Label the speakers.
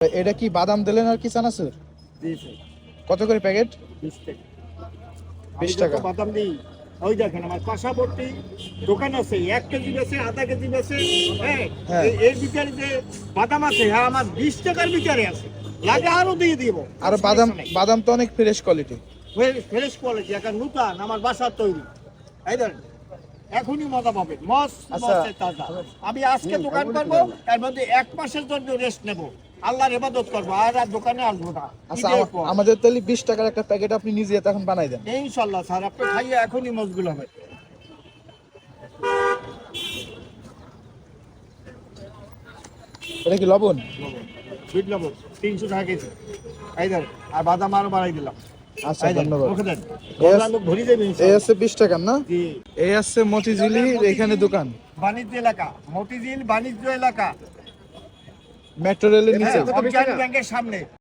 Speaker 1: এটা কি বাদাম দিলেন আর কি চানাচুর?
Speaker 2: জি স্যার,
Speaker 1: কত করে প্যাকেট?
Speaker 2: 20 টাকা।
Speaker 1: 20
Speaker 2: আমি যত
Speaker 1: টাকা।
Speaker 2: বাদাম দিই, ওই দেখেন আমার পাশাপাশি দোকান আছে, 1 কেজি বেচে, আধা কেজি বেচে। হ্যাঁ,
Speaker 1: হ্যাঁ।
Speaker 2: এর ভিতরে যে বাদাম আছে, হ্যাঁ আমার 20 টাকার ভিতরে আছে, লাগে আরো দিয়ে দিব।
Speaker 1: আর বাদাম বাদাম তো অনেক ফ্রেশ কোয়ালিটি।
Speaker 2: ফ্রেশ কোয়ালিটি, এখন নতুন আমার বাসার তৈরি। এই ধরেন, এখনই মজা পাবেন,
Speaker 1: আচ্ছা।
Speaker 2: তাজা। আমি আজকে দোকান করবো, এর মধ্যে 1 মাসের জন্য রেস্ট নেবো, আল্লাহর ইবাদত করবো, আর দোকানে আসবো না।
Speaker 1: আচ্ছা,
Speaker 2: ঈদের পর।
Speaker 1: আমাদের তাহলে 20 টাকার একটা প্যাকেট আপনি নিজে তখন বানাই দেন।
Speaker 2: ইনশাল্লাহ স্যার, আপনি খাইয়ে এখনই মজগুল হবে।
Speaker 1: এটা কি লবণ?
Speaker 2: সুইট লবণ 300 টাকা কেজি। এই ধরেন, আর বাদাম আরো বাড়াই দিলাম।
Speaker 1: আচ্ছা,
Speaker 2: এই দেন,
Speaker 1: ধন্যবাদ।
Speaker 2: ওকে দেন। বদলা লোক ভরি দেবে
Speaker 1: এই
Speaker 2: ইনশাল্লাহ।
Speaker 1: আছে 20 টাকার না?
Speaker 2: জি।
Speaker 1: এই আছে মতিঝিলি, এখানে দোকান
Speaker 2: বাণিজ্য এলাকা, মতিঝিল বাণিজ্য এলাকা,
Speaker 1: মেট্রো রেলের নিচে।
Speaker 2: হ্যাঁ, ব্যাংকের সামনে।